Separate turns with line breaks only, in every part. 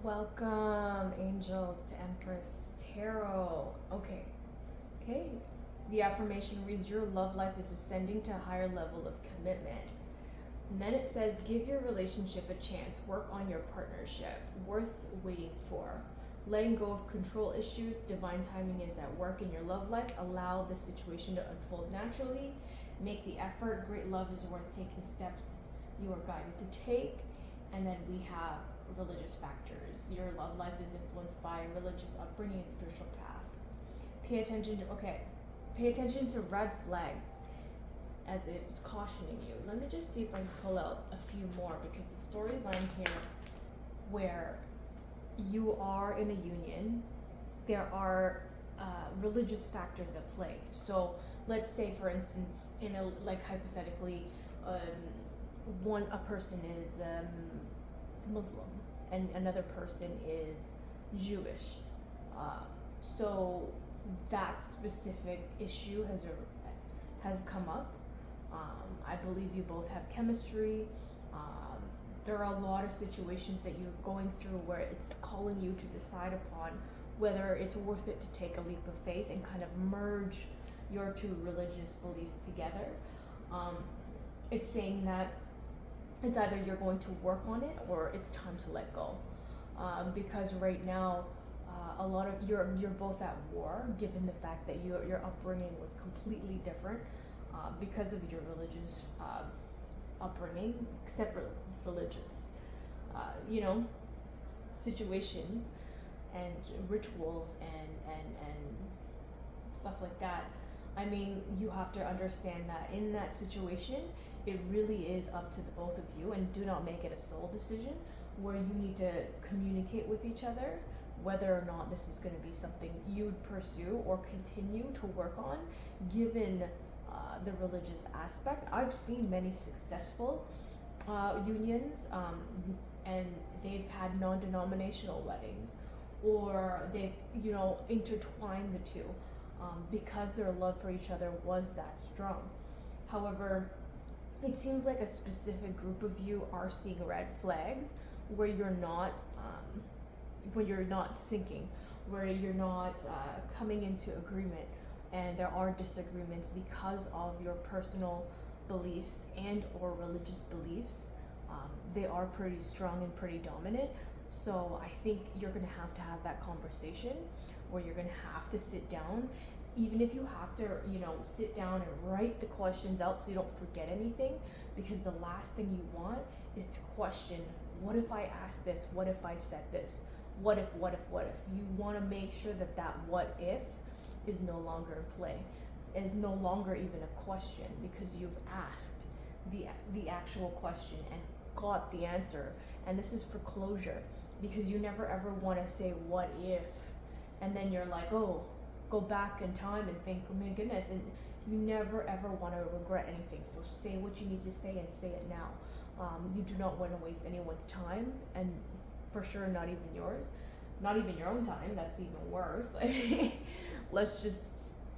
Welcome, angels, to Empress Tarot. Okay. The affirmation reads, your love life is ascending to a higher level of commitment. And then it says, give your relationship a chance. Work on your partnership. Worth waiting for. Letting go of control issues. Divine timing is at work in your love life. Allow the situation to unfold naturally. Make the effort. Great love is worth taking steps you are guided to take. And then we have religious factors. Your love life is influenced by religious upbringing and spiritual path. Pay attention to red flags as it's cautioning you. Let me just see if I can pull out a few more, because the storyline here where you are in a union, there are religious factors at play. So let's say, for instance, in a, like, hypothetically, a person is Muslim and another person is Jewish. So that specific issue has come up. I believe you both have chemistry. There are a lot of situations that you're going through where it's calling you to decide upon whether it's worth it to take a leap of faith and kind of merge your two religious beliefs together. It's saying that it's either you're going to work on it or it's time to let go. Because right now, a lot of you're both at war, given the fact that your upbringing was completely different because of your religious upbringing, separate religious, situations and rituals and stuff like that. I mean, you have to understand that in that situation, it really is up to the both of you, and do not make it a sole decision where you need to communicate with each other whether or not this is going to be something you'd pursue or continue to work on, given the religious aspect. I've seen many successful unions, and they've had non-denominational weddings, or they've intertwined the two. Because their love for each other was that strong. However, it seems like a specific group of you are seeing red flags where you're not syncing, where you're not coming into agreement, and there are disagreements because of your personal beliefs and or religious beliefs. They are pretty strong and pretty dominant. So I think you're going to have that conversation where you're going to have to sit down, even if you have to, sit down and write the questions out so you don't forget anything, because the last thing you want is to question, what if I asked this? What if I said this? What if? You want to make sure that what if is no longer in play, is no longer even a question, because you've asked the actual question and got the answer. And this is for closure, because you never ever want to say what if and then you're like, oh, go back in time and think, oh my goodness, and you never ever want to regret anything. So say what you need to say and say it now. You do not want to waste anyone's time, and for sure not even yours, not even your own time. That's even worse. Let's just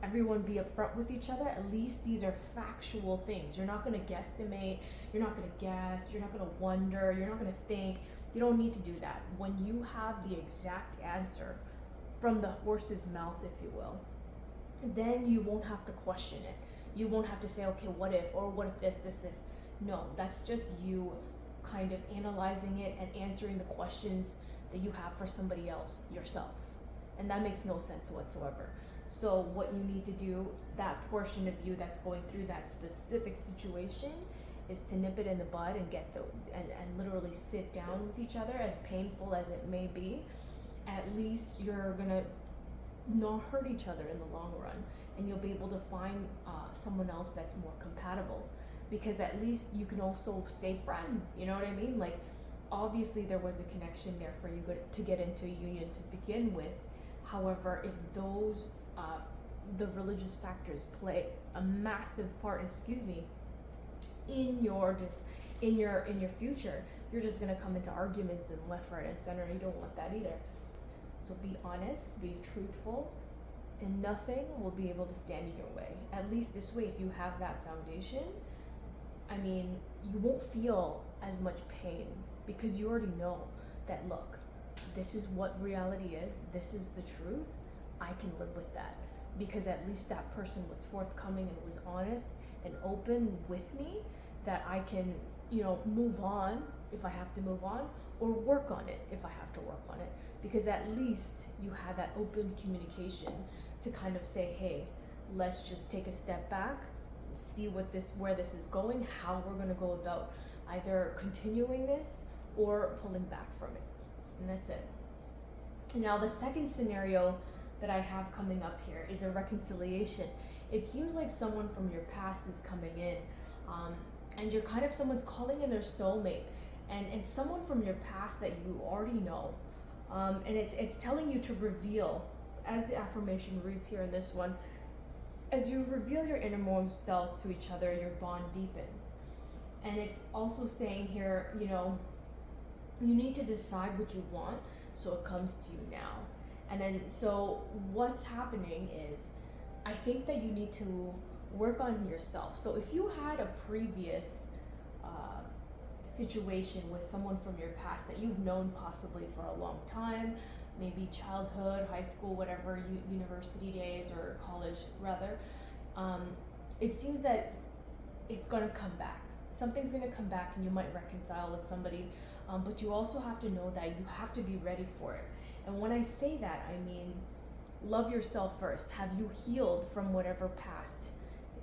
everyone be upfront with each other. At least these are factual things. You're not going to guesstimate, you're not going to guess, you're not going to wonder, you're not going to think. You don't need to do that. When you have the exact answer from the horse's mouth, if you will, then you won't have to question it. You won't have to say, okay, what if, or what if this. No, that's just you kind of analyzing it and answering the questions that you have for somebody else yourself. And that makes no sense whatsoever. So what you need to do, that portion of you that's going through that specific situation, is to nip it in the bud and and literally sit down with each other, as painful as it may be. At least you're gonna not hurt each other in the long run, and you'll be able to find someone else that's more compatible, because at least you can also stay friends. You know what I mean? Like, obviously there was a connection there for you to get into a union to begin with. However, if those the religious factors play a massive part, in your future, you're just gonna come into arguments and left, right, and center. You don't want that either. So be honest, be truthful, and nothing will be able to stand in your way. At least this way, if you have that foundation, I you won't feel as much pain, because you already know that, look, this is what reality is, this is the truth, I can live with that. Because at least that person was forthcoming and was honest and open with me, that I can, move on if I have to move on, or work on it if I have to work on it. Because at least you had that open communication to kind of say, hey, let's just take a step back, see where this is going, how we're going to go about either continuing this or pulling back from it. And that's it. Now, the second scenario that I have coming up here is a reconciliation. It seems like someone from your past is coming in, and you're kind of, someone's calling in their soulmate, and it's someone from your past that you already know, and it's telling you to reveal, as the affirmation reads here in this one, as you reveal your innermost selves to each other, your bond deepens. And it's also saying here, you need to decide what you want, so it comes to you now. And then, so what's happening is, I think that you need to work on yourself. So if you had a previous situation with someone from your past that you've known possibly for a long time, maybe childhood, high school, whatever, university days, or college rather, it seems that it's going to come back. Something's going to come back, and you might reconcile with somebody, but you also have to know that you have to be ready for it. And when I say that, I mean, love yourself first. Have you healed from whatever past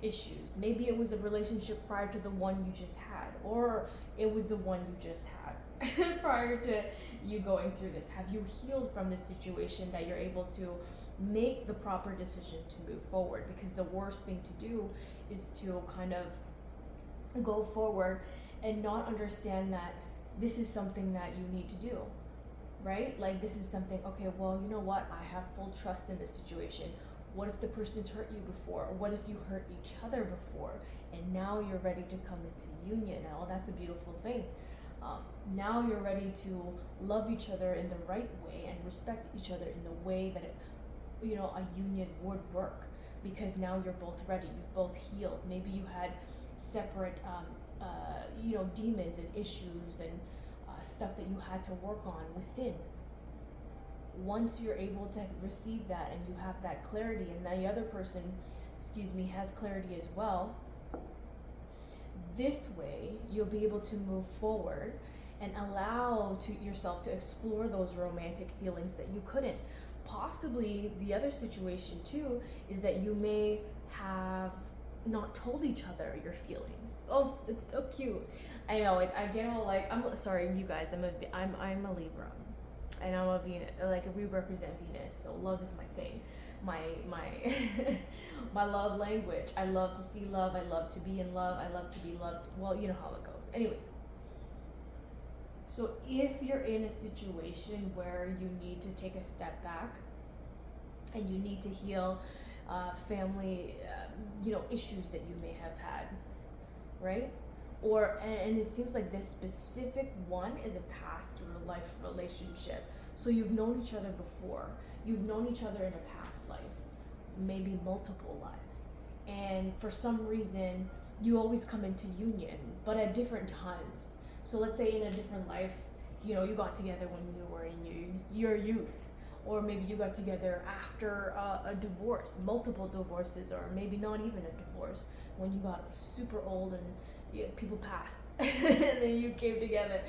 issues? Maybe it was a relationship prior to the one you just had, or it was the one you just had prior to you going through this. Have you healed from this situation that you're able to make the proper decision to move forward? Because the worst thing to do is to kind of go forward and not understand that this is something that you need to do, right? Like, this is something, okay, well, you know what? I have full trust in this situation. What if the person's hurt you before? Or what if you hurt each other before? And now you're ready to come into union. Now, that's a beautiful thing. Now you're ready to love each other in the right way and respect each other in the way that a union would work. Because now you're both ready. You've both healed. Maybe you had separate, demons and issues and stuff that you had to work on within. Once you're able to receive that and you have that clarity, and the other person, has clarity as well, this way you'll be able to move forward and allow yourself to explore those romantic feelings that you couldn't. Possibly the other situation too is that you may have not told each other your feelings. Oh, it's so cute. I know I get all like, I'm sorry, you guys. I'm a Libra, and I'm a Venus. Like, we represent Venus, so love is my thing. My my love language. I love to see love. I love to be in love. I love to be loved. Well, you know how it goes. Anyways, so if you're in a situation where you need to take a step back and you need to heal family, issues that you may have had, right? And it seems like this specific one is a past or life relationship. So you've known each other before. You've known each other in a past life, maybe multiple lives. And for some reason, you always come into union, but at different times. So let's say in a different life, you got together when you were in your youth. Or maybe you got together after a divorce, multiple divorces, or maybe not even a divorce, when you got super old and people passed and then you came together.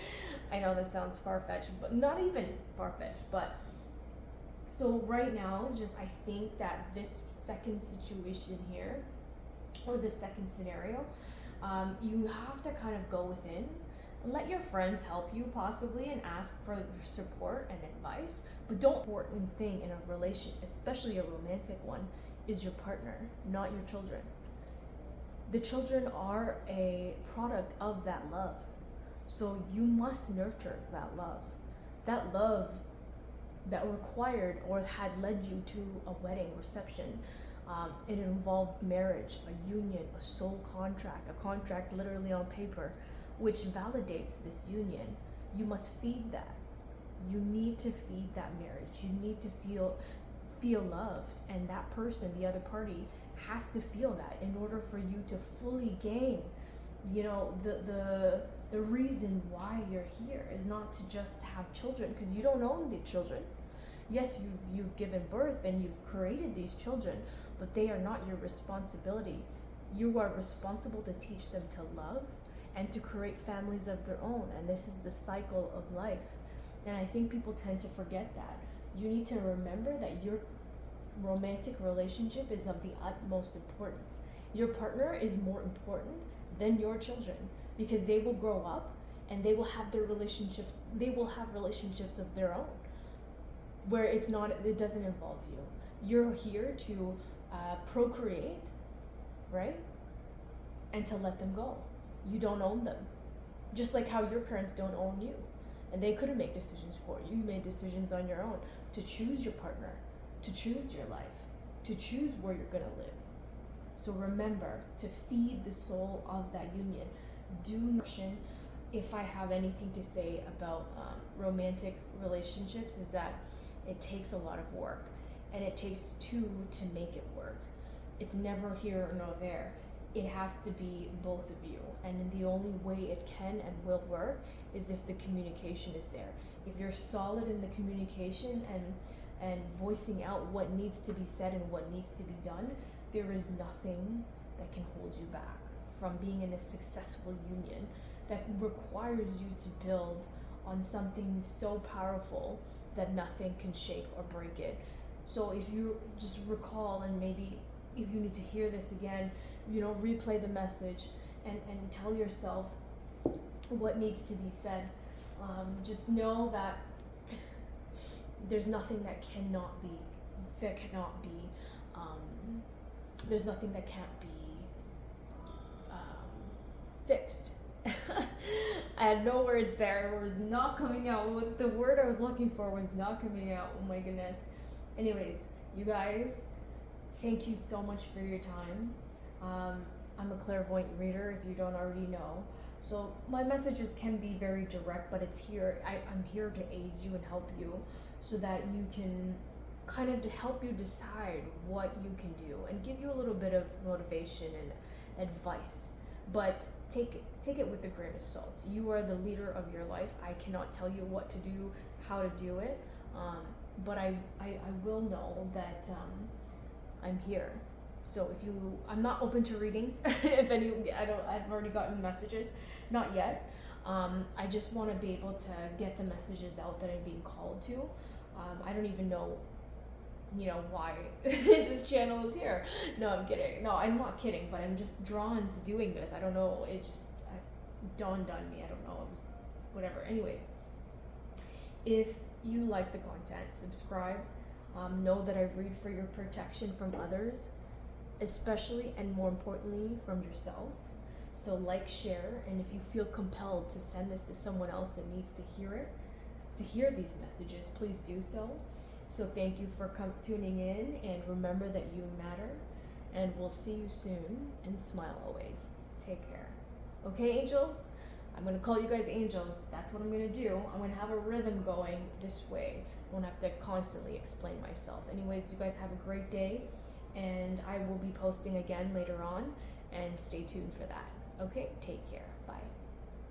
I know that sounds far-fetched, but not even far-fetched. But so right now, I think that this second situation here, or the second scenario, you have to kind of go within. Let your friends help you possibly and ask for support and advice, but don't. Important thing in a relation, especially a romantic one, is your partner, not your children. The children are a product of that love. So you must nurture that love. That love that required or had led you to a wedding reception. It involved marriage, a union, a soul contract, a contract literally on paper, which validates this union. You must feed that. You need to feed that marriage. You need to feel loved, and that person, the other party, has to feel that in order for you to fully gain, the The reason why you're here is not to just have children, because you don't own the children. Yes, you've given birth and you've created these children, but they are not your responsibility. You are responsible to teach them to love and to create families of their own. And this is the cycle of life. And I think people tend to forget that. You need to remember that your romantic relationship is of the utmost importance. Your partner is more important than your children, because they will grow up and they will have relationships of their own, where it doesn't involve you. You're here to procreate, right? And to let them go. You don't own them. Just like how your parents don't own you. And they couldn't make decisions for you. You made decisions on your own to choose your partner, to choose your life, to choose where you're gonna live. So remember to feed the soul of that union. Do not. If I have anything to say about romantic relationships, is that it takes a lot of work, and it takes two to make it work. It's never here nor there. It has to be both of you, and the only way it can and will work is if the communication is there. If you're solid in the communication and voicing out what needs to be said and what needs to be done, there is nothing that can hold you back from being in a successful union that requires you to build on something so powerful that nothing can shake or break it. So if you just recall, and maybe if you need to hear this again, replay the message and tell yourself what needs to be said. Just know that there's nothing that cannot be, there's nothing that can't be fixed. I had no words there. It was not coming out. The word I was looking for was not coming out. Oh my goodness. Anyways, you guys, thank you so much for your time. I'm a clairvoyant reader, if you don't already know. So my messages can be very direct, but it's here. I'm here to aid you and help you so that you can kind of to help you decide what you can do and give you a little bit of motivation and advice. But take it with a grain of salt. You are the leader of your life. I cannot tell you what to do, how to do it, but I will know that I'm here. So I'm not open to readings. I've already gotten messages, not yet. I just want to be able to get the messages out that I'm being called to. I don't even know, why this channel is here. No, I'm kidding. No, I'm not kidding, but I'm just drawn to doing this. I don't know. It just dawned on me. I don't know. It was whatever. Anyways, if you like the content, subscribe. Know that I read for your protection from others, especially and more importantly from yourself. So like, share, and if you feel compelled to send this to someone else that needs to hear it, to hear these messages, please do so. So thank you for tuning in, and remember that you matter, and we'll see you soon, and smile always. Take care. Okay, angels? I'm going to call you guys angels. That's what I'm going to do. I'm going to have a rhythm going this way. I won't have to constantly explain myself. Anyways, you guys have a great day, and I will be posting again later on, and stay tuned for that. Okay, take care. Bye.